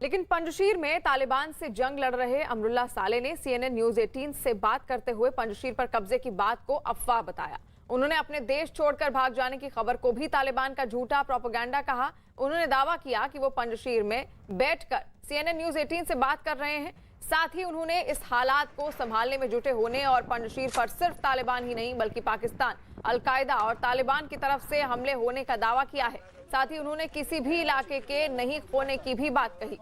लेकिन पंजशीर में तालिबान से जंग लड़ रहे अमरुल्लाह साले ने CNN न्यूज 18 से बात करते हुए पंजशीर पर कब्जे की बात को अफवाह बताया। उन्होंने अपने देश छोड़कर भाग जाने की खबर को भी तालिबान का झूठा प्रोपेगेंडा कहा। उन्होंने दावा किया कि वो पंजशीर में बैठकर CNN न्यूज 18 से बात कर रहे हैं। साथ ही उन्होंने इस हालात को संभालने में जुटे होने और पंजशीर पर सिर्फ तालिबान ही नहीं बल्कि पाकिस्तान, अलकायदा और तालिबान की तरफ से हमले होने का दावा किया है। साथ ही उन्होंने किसी भी इलाके के नहीं खोने की भी बात कही।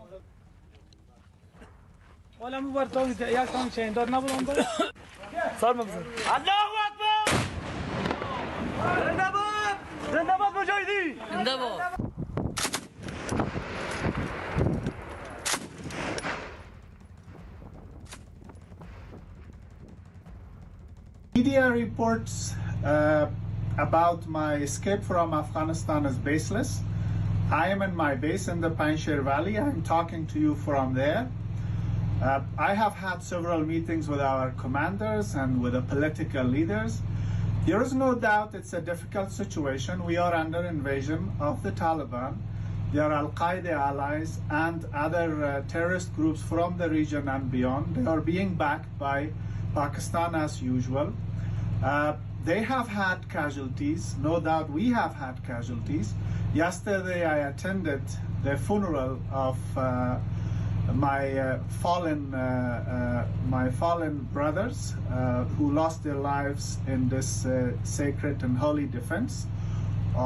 Media reports about my escape from Afghanistan is baseless. I am in my base in the Panjshir Valley. I am talking to you from there. I have had several meetings with our commanders and with the political leaders. There is no doubt it's a difficult situation. We are under invasion of the Taliban. They are Al-Qaeda allies and other terrorist groups from the region and beyond. They are being backed by Pakistan as usual. They have had casualties, no doubt we have had casualties. Yesterday I attended the funeral of my fallen brothers who lost their lives in this sacred and holy defense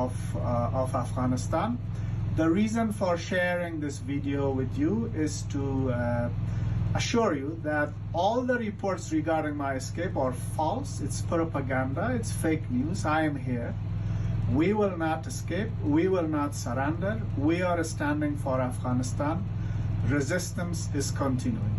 of Afghanistan. The reason for sharing this video with you is to assure you that all the reports regarding my escape are false. It's propaganda, it's fake news. I am here. We will not escape. We will not surrender. We are standing for Afghanistan. Resistance is continuing.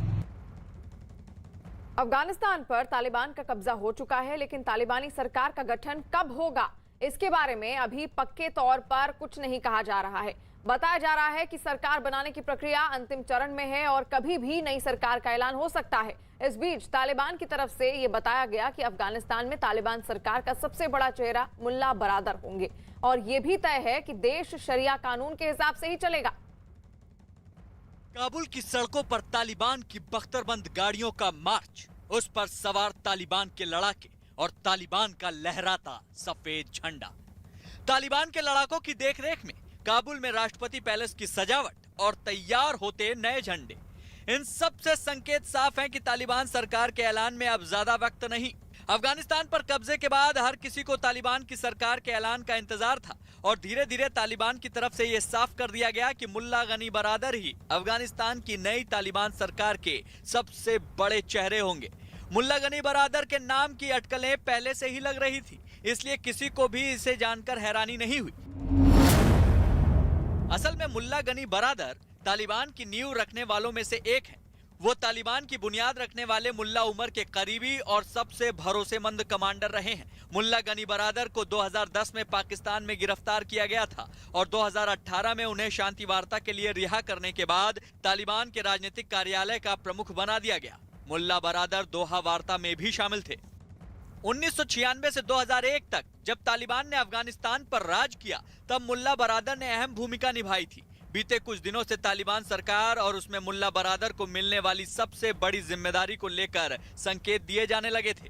Afghanistan पर तालिबान का कब्जा हो चुका है, लेकिन तालिबानी सरकार का गठन कब होगा इसके बारे में अभी पक्के तौर पर कुछ नहीं कहा जा रहा है। बताया जा रहा है कि सरकार बनाने की प्रक्रिया अंतिम चरण में है और कभी भी नई सरकार का ऐलान हो सकता है। इस बीच तालिबान की तरफ से ये बताया गया कि अफगानिस्तान में तालिबान सरकार का सबसे बड़ा चेहरा मुल्ला बरादर होंगे और ये भी तय है कि देश शरिया कानून के हिसाब से ही चलेगा। काबुल की सड़कों पर तालिबान की बख्तरबंद गाड़ियों का मार्च, उस पर सवार तालिबान के लड़ाके और तालिबान का लहराता सफेद झंडा। तालिबान के लड़ाकों की देखरेख में काबुल में राष्ट्रपति पैलेस की सजावट और तैयार होते नए झंडे। इन सब से संकेत साफ हैं कि तालिबान सरकार के ऐलान में अब ज्यादा वक्त नहीं। अफगानिस्तान पर कब्जे के बाद हर किसी को तालिबान की सरकार के ऐलान का इंतजार था और धीरे धीरे तालिबान की तरफ से यह साफ कर दिया गया कि मुल्ला गनी बरादर ही अफगानिस्तान की नई तालिबान सरकार के सबसे बड़े चेहरे होंगे। मुल्ला गनी बरादर के नाम की अटकलें पहले से ही लग रही थी, इसलिए किसी को भी इसे जानकर हैरानी नहीं हुई। असल में मुल्ला गनी बरादर तालिबान की नींव रखने वालों में से एक हैं। वो तालिबान की बुनियाद रखने वाले मुल्ला उमर के करीबी और सबसे भरोसेमंद कमांडर रहे हैं। मुल्ला गनी बरादर को 2010 में पाकिस्तान में गिरफ्तार किया गया था और 2018 में उन्हें शांति वार्ता के लिए रिहा करने के बाद तालिबान के राजनीतिक कार्यालय का प्रमुख बना दिया गया। मुल्ला बरादर दोहा वार्ता में भी शामिल थे। 1996 से 2001 तक जब तालिबान ने अफगानिस्तान पर राज किया, तब मुल्ला बरादर ने अहम भूमिका निभाई थी। बीते कुछ दिनों से तालिबान सरकार और उसमें मुल्ला बरादर को मिलने वाली सबसे बड़ी जिम्मेदारी को लेकर संकेत दिए जाने लगे थे।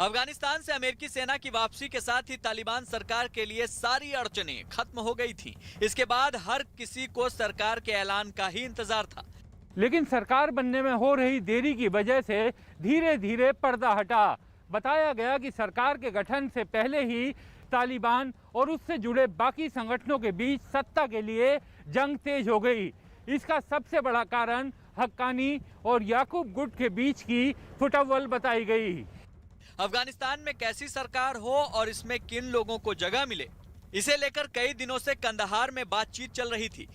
अफगानिस्तान से अमेरिकी सेना की वापसी के साथ ही तालिबान सरकार के लिए सारी अड़चनें खत्म हो गई थी। इसके बाद हर किसी को सरकार के ऐलान का ही इंतजार था। लेकिन सरकार बनने में हो रही देरी की वजह से धीरे धीरे पर्दा हटा। बताया गया कि सरकार के गठन से पहले ही तालिबान और उससे जुड़े बाकी संगठनों के बीच सत्ता के लिए जंग तेज हो गई। इसका सबसे बड़ा कारण हक्कानी और याकूब गुट के बीच की फुटअव्वल बताई गई। अफगानिस्तान में कैसी सरकार हो और इसमें किन लोगों को जगह मिले, इसे लेकर कई दिनों से कंदहार में बातचीत चल रही थी।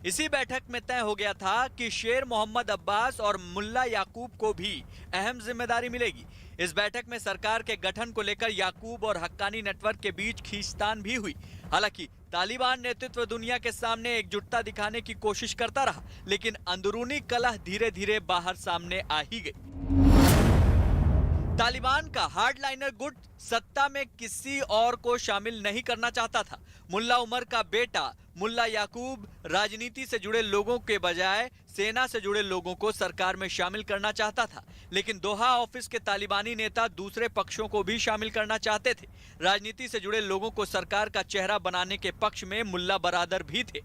इसी बैठक में तय हो गया था कि शेर मोहम्मद अब्बास और मुल्ला याकूब को भी अहम जिम्मेदारी मिलेगी। इस बैठक में सरकार के गठन को लेकर याकूब और हक्कानी नेटवर्क के बीच खींचतान भी हुई। हालांकि तालिबान नेतृत्व दुनिया के सामने एकजुटता दिखाने की कोशिश करता रहा, लेकिन अंदरूनी कलह धीरे धीरे बाहर सामने आ ही गई। तालिबान का हार्डलाइनर गुट सत्ता में किसी और को शामिल नहीं करना चाहता था। मुल्ला उमर का बेटा मुल्ला याकूब राजनीति से जुड़े लोगों के बजाय सेना से जुड़े लोगों को सरकार में शामिल करना चाहता था, लेकिन दोहा ऑफिस के तालिबानी नेता दूसरे पक्षों को भी शामिल करना चाहते थे। राजनीति से जुड़े लोगों को सरकार का चेहरा बनाने के पक्ष में मुल्ला बरादर भी थे।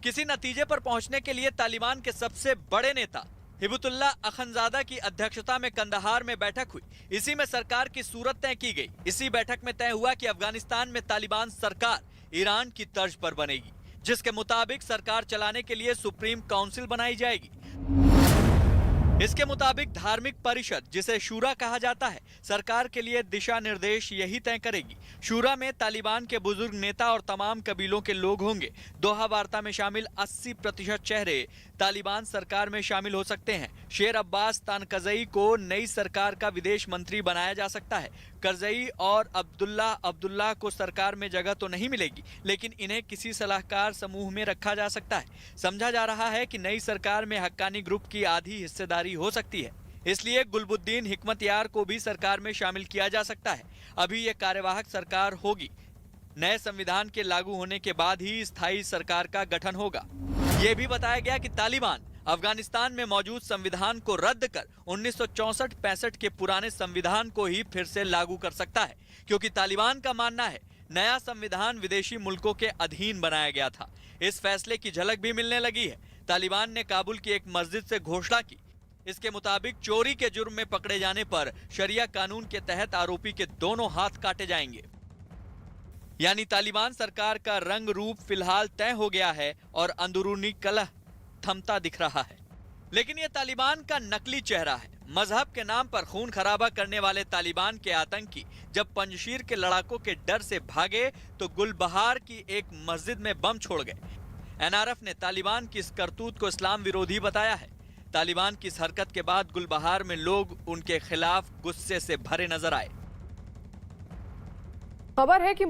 किसी नतीजे पर पहुंचने के लिए तालिबान के सबसे बड़े नेता हिबतुल्लाह अखंजादा की अध्यक्षता में कंदहार में बैठक हुई। इसी में सरकार की सूरत तय की गई। इसी बैठक में तय हुआ कि अफगानिस्तान में तालिबान सरकार ईरान की तर्ज पर बनेगी, जिसके मुताबिक सरकार चलाने के लिए सुप्रीम काउंसिल बनाई जाएगी। इसके मुताबिक धार्मिक परिषद, जिसे शूरा कहा जाता है, सरकार के लिए दिशा निर्देश यही तय करेगी। शूरा में तालिबान के बुजुर्ग नेता और तमाम कबीलों के लोग होंगे। दोहा वार्ता में शामिल 80% चेहरे तालिबान सरकार में शामिल हो सकते हैं। शेर अब्बास तानकजई को नई सरकार का विदेश मंत्री बनाया जा सकता है। करजई और अब्दुल्ला को सरकार में जगह तो नहीं मिलेगी, लेकिन इन्हें किसी सलाहकार समूह में रखा जा सकता है। समझा जा रहा है कि नई सरकार में हक्कानी ग्रुप की आधी हिस्सेदारी हो सकती है, इसलिए गुलबुद्दीन हिकमतयार को भी सरकार में शामिल किया जा सकता है। अभी ये कार्यवाहक सरकार होगी। नए संविधान के लागू होने के बाद ही स्थायी सरकार का गठन होगा। ये भी बताया गया कि तालिबान अफगानिस्तान में मौजूद संविधान को रद्द कर 1964-65 के पुराने संविधान को ही फिर से लागू कर सकता है, क्योंकि तालिबान का मानना है नया संविधान विदेशी मुल्कों के अधीन बनाया गया था। इस फैसले की झलक भी मिलने लगी है। तालिबान ने काबुल की एक मस्जिद से घोषणा की। इसके मुताबिक चोरी के जुर्म में पकड़े जाने पर शरिया कानून के तहत आरोपी के दोनों हाथ काटे जाएंगे। यानी तालिबान सरकार का रंग रूप फिलहाल तय हो गया है और अंदरूनी कलह थमता दिख रहा है। लेकिन यह तालिबान का नकली चेहरा है। मजहब के नाम पर खून खराबा करने वाले तालिबान के आतंकी जब पंजशीर के लड़ाकों के डर से भागे तो गुलबहार की एक मस्जिद में बम छोड़ गए। एनआरएफ ने तालिबान की इस करतूत को इस्लाम विरोधी बताया है। तालिबान की इस हरकत के बाद गुलबहार में लोग उनके खिलाफ गुस्से से भरे नजर आए। खबर है कि